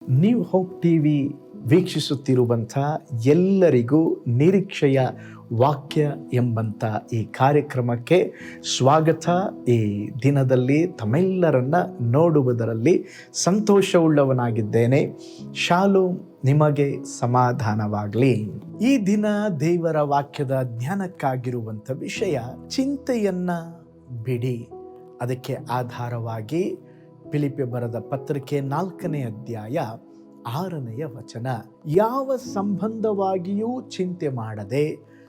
New hope TV ವೀಕ್ಷಿಸುತ್ತಿರುವಂಥ ಎಲ್ಲರಿಗೂ ನಿರೀಕ್ಷೆಯ ವಾಕ್ಯ ಎಂಬಂಥ ಈ ಕಾರ್ಯಕ್ರಮಕ್ಕೆ ಸ್ವಾಗತ. ಈ ದಿನದಲ್ಲಿ ತಮ್ಮೆಲ್ಲರನ್ನ ನೋಡುವುದರಲ್ಲಿ ಸಂತೋಷವುಳ್ಳವನಾಗಿದ್ದೇನೆ. ಶಾಲೋಮ್, ನಿಮಗೆ ಸಮಾಧಾನವಾಗಲಿ. ಈ ದಿನ ದೇವರ ವಾಕ್ಯದ ಧ್ಯಾನಕ್ಕಾಗಿರುವಂಥ ವಿಷಯ ಚಿಂತೆಯನ್ನ ಬಿಡಿ. ಅದಕ್ಕೆ ಆಧಾರವಾಗಿ ಫಿಲಿಪ್ಪಿ ಬರೆದ ಪತ್ರಿಕೆ 4ನೇ ಅಧ್ಯಾಯ 6ನೇ ವಚನ. ಯಾವ ಸಂಬಂಧವಾಗಿಯೂ ಚಿಂತೆ ಮಾಡದೆ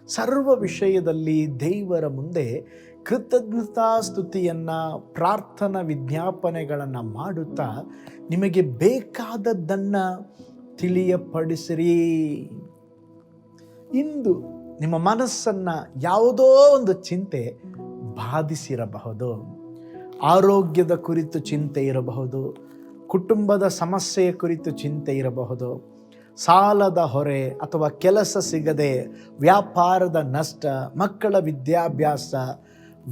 ಸರ್ವ ವಿಷಯದಲ್ಲಿ ದೇವರ ಮುಂದೆ ಕೃತಜ್ಞತಾ ಸ್ತುತಿಯನ್ನ, ಪ್ರಾರ್ಥನಾ ವಿಜ್ಞಾಪನೆಗಳನ್ನು ಮಾಡುತ್ತಾ ನಿಮಗೆ ಬೇಕಾದದ್ದನ್ನ ತಿಳಿಯಪಡಿಸಿರಿ. ಇಂದು ನಿಮ್ಮ ಮನಸ್ಸನ್ನ ಯಾವುದೋ ಒಂದು ಚಿಂತೆ ಬಾಧಿಸಿರಬಹುದು. ಆರೋಗ್ಯದ ಕುರಿತು ಚಿಂತೆ ಇರಬಹುದು, ಕುಟುಂಬದ ಸಮಸ್ಯೆಯ ಕುರಿತು ಚಿಂತೆ ಇರಬಹುದು, ಸಾಲದ ಹೊರೆ ಅಥವಾ ಕೆಲಸ ಸಿಗದೆ, ವ್ಯಾಪಾರದ ನಷ್ಟ, ಮಕ್ಕಳ ವಿದ್ಯಾಭ್ಯಾಸ,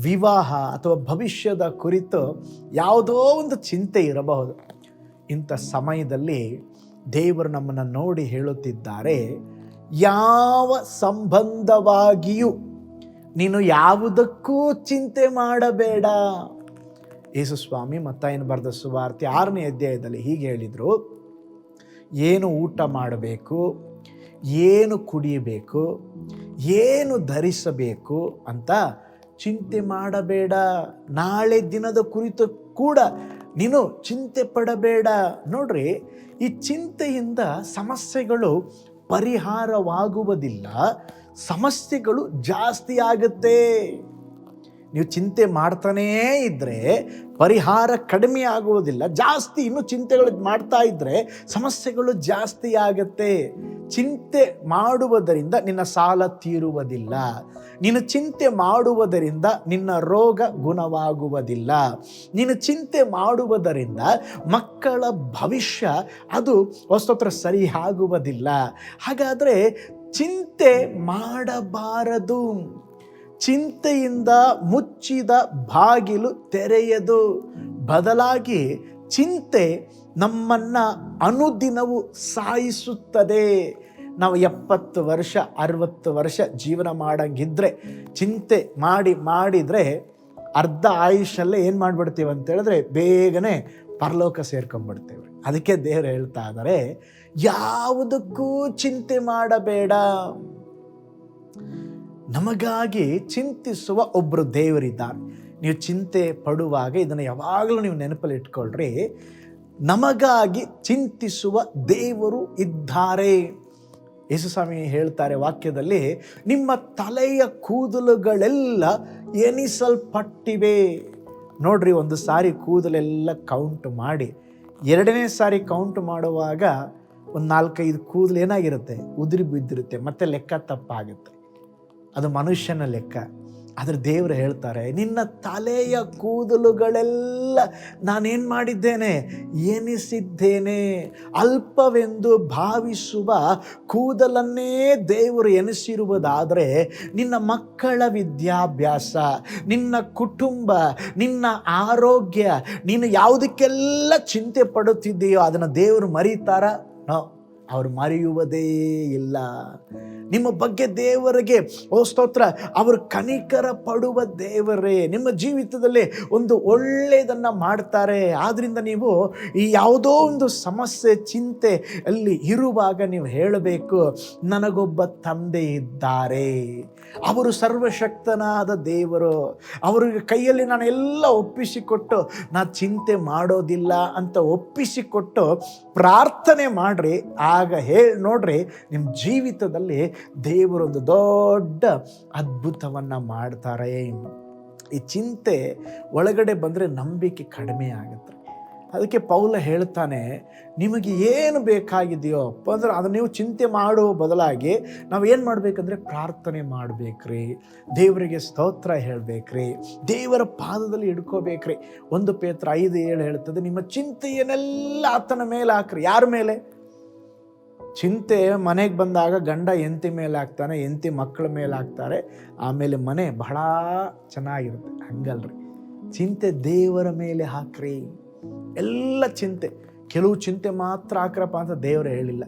ವಿವಾಹ ಅಥವಾ ಭವಿಷ್ಯದ ಕುರಿತು ಯಾವುದೋ ಒಂದು ಚಿಂತೆ ಇರಬಹುದು. ಇಂಥ ಸಮಯದಲ್ಲಿ ದೇವರು ನಮ್ಮನ್ನು ನೋಡಿ ಹೇಳುತ್ತಿದ್ದಾರೆ, ಯಾವ ಸಂಬಂಧವಾಗಿಯೂ ನೀನು ಯಾವುದಕ್ಕೂ ಚಿಂತೆ ಮಾಡಬೇಡ. ಯೇಸು ಸ್ವಾಮಿ ಮತ್ತಾಯನ ಬರೆದ ಸುವಾರ್ತೆ 6ನೇ ಅಧ್ಯಾಯದಲ್ಲಿ ಹೀಗೆ ಹೇಳಿದರು, ಏನು ಊಟ ಮಾಡಬೇಕು, ಏನು ಕುಡಿಯಬೇಕು, ಏನು ಧರಿಸಬೇಕು ಅಂತ ಚಿಂತೆ ಮಾಡಬೇಡ. ನಾಳೆ ದಿನದ ಕುರಿತು ಕೂಡ ನೀನು ಚಿಂತೆ ಪಡಬೇಡ. ನೋಡ್ರಿ, ಈ ಚಿಂತೆಯಿಂದ ಸಮಸ್ಯೆಗಳು ಪರಿಹಾರವಾಗುವುದಿಲ್ಲ, ಸಮಸ್ಯೆಗಳು ಜಾಸ್ತಿ ಆಗುತ್ತೆ. ನೀವು ಚಿಂತೆ ಮಾಡ್ತಾನೇ ಇದ್ದರೆ ಪರಿಹಾರ ಕಡಿಮೆ ಆಗುವುದಿಲ್ಲ, ಜಾಸ್ತಿ ಇನ್ನೂ ಚಿಂತೆಗಳು ಮಾಡ್ತಾ ಇದ್ದರೆ ಸಮಸ್ಯೆಗಳು ಜಾಸ್ತಿ ಆಗುತ್ತೆ. ಚಿಂತೆ ಮಾಡುವುದರಿಂದ ನಿನ್ನ ಸಾಲ ತೀರುವುದಿಲ್ಲ, ನೀನು ಚಿಂತೆ ಮಾಡುವುದರಿಂದ ನಿನ್ನ ರೋಗ ಗುಣವಾಗುವುದಿಲ್ಲ, ನೀನು ಚಿಂತೆ ಮಾಡುವುದರಿಂದ ಮಕ್ಕಳ ಭವಿಷ್ಯ ಅದು ಹೊಸತ್ರ ಸರಿಯಾಗುವುದಿಲ್ಲ. ಹಾಗಾದರೆ ಚಿಂತೆ ಮಾಡಬಾರದು. ಚಿಂತೆಯಿಂದ ಮುಚ್ಚಿದ ಬಾಗಿಲು ತೆರೆಯದು. ಬದಲಾಗಿ ಚಿಂತೆ ನಮ್ಮನ್ನು ಅನುದಿನವೂ ಸಾಯಿಸುತ್ತದೆ. ನಾವು 70 ವರ್ಷ 60 ವರ್ಷ ಜೀವನ ಮಾಡಂಗಿದ್ರೆ ಚಿಂತೆ ಮಾಡಿದರೆ ಅರ್ಧ ಆಯುಷಲ್ಲೇ ಏನು ಮಾಡಿಬಿಡ್ತೀವಿ ಅಂತ ಹೇಳಿದ್ರೆ ಬೇಗನೆ ಪರಲೋಕ ಸೇರ್ಕೊಂಡ್ಬಿಡ್ತೇವೆ. ಅದಕ್ಕೆ ದೇವರು ಹೇಳ್ತಾ ಇದ್ದಾರೆ, ಯಾವುದಕ್ಕೂ ಚಿಂತೆ ಮಾಡಬೇಡ. ನಮಗಾಗಿ ಚಿಂತಿಸುವ ಒಬ್ಬರು ದೇವರಿದ್ದಾರೆ. ನೀವು ಚಿಂತೆ ಪಡುವಾಗ ಇದನ್ನು ಯಾವಾಗಲೂ ನೀವು ನೆನಪಲ್ಲಿ ಇಟ್ಕೊಳ್ರಿ, ನಮಗಾಗಿ ಚಿಂತಿಸುವ ದೇವರು ಇದ್ದಾರೆ. ಯೇಸು ಸ್ವಾಮಿ ಹೇಳ್ತಾರೆ ವಾಕ್ಯದಲ್ಲಿ, ನಿಮ್ಮ ತಲೆಯ ಕೂದಲುಗಳೆಲ್ಲ ಎಣಿಸಲ್ಪಟ್ಟಿವೆ. ನೋಡ್ರಿ, ಒಂದು ಸಾರಿ ಕೂದಲೆಲ್ಲ ಕೌಂಟ್ ಮಾಡಿ 2ನೇ ಸಾರಿ ಕೌಂಟ್ ಮಾಡುವಾಗ ಒಂದು 4-5 ಕೂದಲು ಏನಾಗಿರುತ್ತೆ, ಉದುರಿ ಬಿದ್ದಿರುತ್ತೆ, ಮತ್ತೆ ಲೆಕ್ಕ ತಪ್ಪಾಗುತ್ತೆ. ಅದು ಮನುಷ್ಯನ ಲೆಕ್ಕ. ಆದರೆ ದೇವರು ಹೇಳ್ತಾರೆ, ನಿನ್ನ ತಲೆಯ ಕೂದಲುಗಳೆಲ್ಲ ನಾನೇನು ಮಾಡಿದ್ದೇನೆ, ಎನಿಸಿದ್ದೇನೆ. ಅಲ್ಪವೆಂದು ಭಾವಿಸುವ ಕೂದಲನ್ನೇ ದೇವರು ಎನಿಸಿರುವುದಾದರೆ ನಿನ್ನ ಮಕ್ಕಳ ವಿದ್ಯಾಭ್ಯಾಸ, ನಿನ್ನ ಕುಟುಂಬ, ನಿನ್ನ ಆರೋಗ್ಯ, ನೀನು ಯಾವುದಕ್ಕೆಲ್ಲ ಚಿಂತೆ ಪಡುತ್ತಿದ್ದೀಯೋ ಅದನ್ನು ದೇವರು ಮರೀತಾರ? ನೋ, ಅವರು ಮರೆಯುವುದೇ ಇಲ್ಲ. ನಿಮ್ಮ ಬಗ್ಗೆ ದೇವರಿಗೆ ಸ್ತೋತ್ರ, ಅವರು ಕನಿಕರ ಪಡುವ ದೇವರೇ. ನಿಮ್ಮ ಜೀವಿತದಲ್ಲಿ ಒಂದು ಒಳ್ಳೆಯದನ್ನು ಮಾಡ್ತಾರೆ. ಆದ್ದರಿಂದ ನೀವು ಈ ಯಾವುದೋ ಒಂದು ಸಮಸ್ಯೆ ಚಿಂತೆ ಅಲ್ಲಿ ಇರುವಾಗ ನೀವು ಹೇಳಬೇಕು, ನನಗೊಬ್ಬ ತಂದೆ ಇದ್ದಾರೆ, ಅವರು ಸರ್ವಶಕ್ತನಾದ ದೇವರು, ಅವರಿಗೆ ಕೈಯಲ್ಲಿ ನಾನು ಎಲ್ಲ ಒಪ್ಪಿಸಿಕೊಟ್ಟು ನಾನು ಚಿಂತೆ ಮಾಡೋದಿಲ್ಲ ಅಂತ ಒಪ್ಪಿಸಿಕೊಟ್ಟು ಪ್ರಾರ್ಥನೆ ಮಾಡ್ರಿ. ಆಗ ನೋಡ್ರಿ, ನಿಮ್ಮ ಜೀವಿತದಲ್ಲಿ ದೇವರೊಂದು ದೊಡ್ಡ ಅದ್ಭುತವನ್ನು ಮಾಡ್ತಾರೆ. ಈ ಚಿಂತೆ ಒಳಗಡೆ ಬಂದರೆ ನಂಬಿಕೆ ಕಡಿಮೆ ಆಗುತ್ತೆ. ಅದಕ್ಕೆ ಪೌಲ ಹೇಳ್ತಾನೆ, ನಿಮಗೆ ಏನು ಬೇಕಾಗಿದೆಯೋ ಅಂದರೆ ಅದನ್ನು ನೀವು ಚಿಂತೆ ಮಾಡುವ ಬದಲಾಗಿ ನಾವು ಏನು ಮಾಡಬೇಕಂದ್ರೆ ಪ್ರಾರ್ಥನೆ ಮಾಡಬೇಕ್ರಿ, ದೇವರಿಗೆ ಸ್ತೋತ್ರ ಹೇಳಬೇಕ್ರಿ, ದೇವರ ಪಾದದಲ್ಲಿ ಹಿಡ್ಕೋಬೇಕ್ರಿ. 1 ಪೇತ್ರ 5:7 ಹೇಳ್ತದೆ, ನಿಮ್ಮ ಚಿಂತೆಯನ್ನೆಲ್ಲ ಆತನ ಮೇಲೆ ಹಾಕ್ರಿ. ಯಾರ ಮೇಲೆ? ಚಿಂತೆ ಮನೆಗೆ ಬಂದಾಗ ಗಂಡ ಹೆಂಡತಿ ಮೇಲೆ ಹಾಕ್ತಾನೆ, ಹೆಂಡತಿ ಮಕ್ಕಳ ಮೇಲೆ ಹಾಕ್ತಾರೆ, ಆಮೇಲೆ ಮನೆ ಬಹಳ ಚೆನ್ನಾಗಿರುತ್ತೆ. ಹಂಗಲ್ರಿ, ಚಿಂತೆ ದೇವರ ಮೇಲೆ ಹಾಕ್ರಿ. ಎಲ್ಲ ಚಿಂತೆ ಕೆಲವು ಚಿಂತೆ ಮಾತ್ರ ಹಾಕ್ರಪ್ಪ ಅಂತ ದೇವರು ಹೇಳಿಲ್ಲ.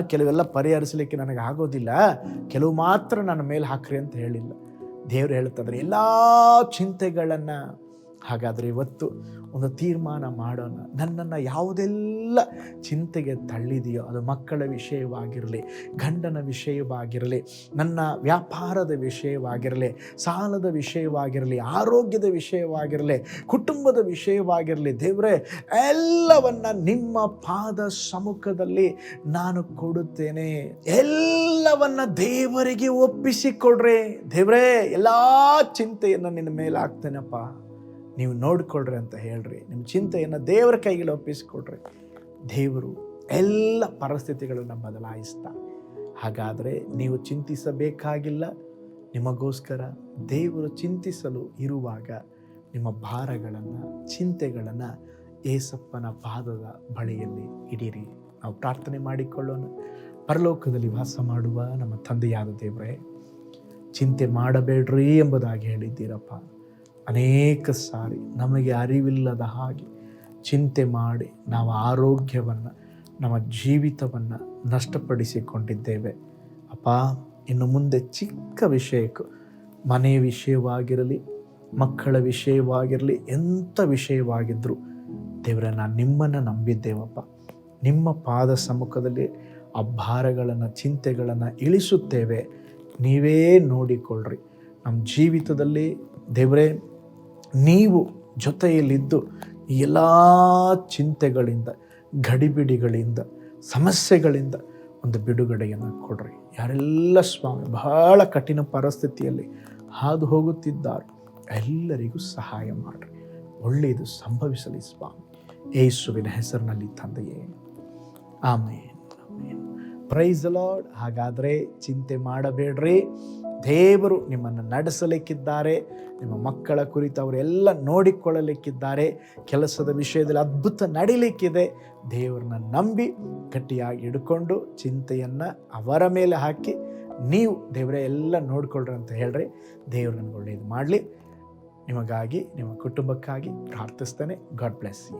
ಕೆಲವೆಲ್ಲ ಪರಿಹರಿಸಲಿಕ್ಕೆ ನನಗೆ ಆಗೋದಿಲ್ಲ, ಕೆಲವು ಮಾತ್ರ ನನ್ನ ಮೇಲೆ ಹಾಕ್ರಿ ಅಂತ ಹೇಳಿಲ್ಲ. ದೇವರು ಹೇಳ್ತಂದ್ರೆ ಎಲ್ಲ ಚಿಂತೆಗಳನ್ನು. ಹಾಗಾದರೆ ಇವತ್ತು ಒಂದು ತೀರ್ಮಾನ ಮಾಡೋಣ. ನನ್ನನ್ನು ಯಾವುದೆಲ್ಲ ಚಿಂತೆಗೆ ತಳ್ಳಿದೆಯೋ, ಅದು ಮಕ್ಕಳ ವಿಷಯವಾಗಿರಲಿ, ಗಂಡನ ವಿಷಯವಾಗಿರಲಿ, ನನ್ನ ವ್ಯಾಪಾರದ ವಿಷಯವಾಗಿರಲಿ, ಸಾಲದ ವಿಷಯವಾಗಿರಲಿ, ಆರೋಗ್ಯದ ವಿಷಯವಾಗಿರಲಿ, ಕುಟುಂಬದ ವಿಷಯವಾಗಿರಲಿ, ದೇವರೇ ಎಲ್ಲವನ್ನ ನಿಮ್ಮ ಪಾದ ಸಮ್ಮುಖದಲ್ಲಿ ನಾನು ಕೊಡುತ್ತೇನೆ. ಎಲ್ಲವನ್ನ ದೇವರಿಗೆ ಒಪ್ಪಿಸಿಕೊಡ್ರೆ. ದೇವರೇ ಎಲ್ಲ ಚಿಂತೆಯನ್ನು ನಿನ್ನ ಮೇಲೆ ಹಾಕ್ತೇನಪ್ಪ, ನೀವು ನೋಡಿಕೊಳ್ಳ್ರಿ ಅಂತ ಹೇಳ್ರಿ. ನಿಮ್ಮ ಚಿಂತೆಯನ್ನು ದೇವರ ಕೈಗೆ ಒಪ್ಪಿಸಿಕೊಡ್ರಿ. ದೇವರು ಎಲ್ಲ ಪರಿಸ್ಥಿತಿಗಳನ್ನು ಬದಲಾಯಿಸ್ತಾ. ಹಾಗಾದರೆ ನೀವು ಚಿಂತಿಸಬೇಕಾಗಿಲ್ಲ. ನಿಮಗೋಸ್ಕರ ದೇವರು ಚಿಂತಿಸಲು ಇರುವಾಗ ನಿಮ್ಮ ಭಾರಗಳನ್ನು, ಚಿಂತೆಗಳನ್ನು ಏಸಪ್ಪನ ಪಾದದ ಬಳಿಯಲ್ಲಿ ಇಡಿರಿ. ನಾವು ಪ್ರಾರ್ಥನೆ ಮಾಡಿಕೊಳ್ಳೋಣ. ಪರಲೋಕದಲ್ಲಿ ವಾಸ ಮಾಡುವ ನಮ್ಮ ತಂದೆಯಾದ ದೇವರೇ, ಚಿಂತೆ ಮಾಡಬೇಡ್ರಿ ಎಂಬುದಾಗಿ ಹೇಳಿದ್ದೀರಪ್ಪ. ಅನೇಕ ಸಾರಿ ನಮಗೆ ಅರಿವಿಲ್ಲದ ಹಾಗೆ ಚಿಂತೆ ಮಾಡಿ ನಾವು ಆರೋಗ್ಯವನ್ನು, ನಮ್ಮ ಜೀವಿತವನ್ನು ನಷ್ಟಪಡಿಸಿಕೊಂಡಿದ್ದೇವೆ ಅಪ್ಪ. ಇನ್ನು ಮುಂದೆ ಚಿಕ್ಕ ವಿಷಯಕ್ಕೂ, ಮನೆಯ ವಿಷಯವಾಗಿರಲಿ, ಮಕ್ಕಳ ವಿಷಯವಾಗಿರಲಿ, ಎಂಥ ವಿಷಯವಾಗಿದ್ದರೂ ದೇವರೇ, ನಾನು ನಿಮ್ಮನ್ನು ನಂಬಿದ್ದೇವಪ್ಪ. ನಿಮ್ಮ ಪಾದ ಸಮ್ಮುಖದಲ್ಲಿ ಆ ಭಾರಗಳನ್ನು, ಚಿಂತೆಗಳನ್ನು ಇಳಿಸುತ್ತೇವೆ. ನೀವೇ ನೋಡಿಕೊಳ್ಳ್ರಿ. ನಮ್ಮ ಜೀವಿತದಲ್ಲಿ ದೇವರೇ, ನೀವು ಜೊತೆಯಲ್ಲಿದ್ದು ಈ ಎಲ್ಲ ಚಿಂತೆಗಳಿಂದ, ಗಡಿಬಿಡಿಗಳಿಂದ, ಸಮಸ್ಯೆಗಳಿಂದ ಒಂದು ಬಿಡುಗಡೆಯನ್ನು ಕೊಡ್ರಿ. ಯಾರೆಲ್ಲ ಸ್ವಾಮಿ ಬಹಳ ಕಠಿಣ ಪರಿಸ್ಥಿತಿಯಲ್ಲಿ ಹಾದು ಹೋಗುತ್ತಿದ್ದಾರೆ, ಎಲ್ಲರಿಗೂ ಸಹಾಯ ಮಾಡಿರಿ. ಒಳ್ಳೆಯದು ಸಂಭವಿಸಲಿ ಸ್ವಾಮಿ, ಯೇಸುವಿನ ಹೆಸರಿನಲ್ಲಿ ತಂದೆಯೇ, ಆಮೇನ್. Praise the lord. ಹಾಗಾದರೆ ಚಿಂತೆ ಮಾಡಬೇಡ್ರಿ. ದೇವರು ನಿಮ್ಮನ್ನು ನಡೆಸಲಿಕ್ಕಿದ್ದಾರೆ. ನಿಮ್ಮ ಮಕ್ಕಳ ಕುರಿತು ಅವರೆಲ್ಲ ನೋಡಿಕೊಳ್ಳಲಿಕ್ಕಿದ್ದಾರೆ. ಕೆಲಸದ ವಿಷಯದಲ್ಲಿ ಅದ್ಭುತ ನಡೀಲಿಕ್ಕಿದೆ. ದೇವರನ್ನ ನಂಬಿ ಗಟ್ಟಿಯಾಗಿ ಹಿಡ್ಕೊಂಡು ಚಿಂತೆಯನ್ನು ಅವರ ಮೇಲೆ ಹಾಕಿ ನೀವು ದೇವರೇ ಎಲ್ಲ ನೋಡಿಕೊಳ್ಳ್ರಿ ಅಂತ ಹೇಳ್ರಿ. ದೇವರು ನನಗೆ ಒಳ್ಳೆಯದು ಮಾಡಲಿ. ನಿಮಗಾಗಿ, ನಿಮ್ಮ ಕುಟುಂಬಕ್ಕಾಗಿ ಪ್ರಾರ್ಥಿಸ್ತೇನೆ. God bless you.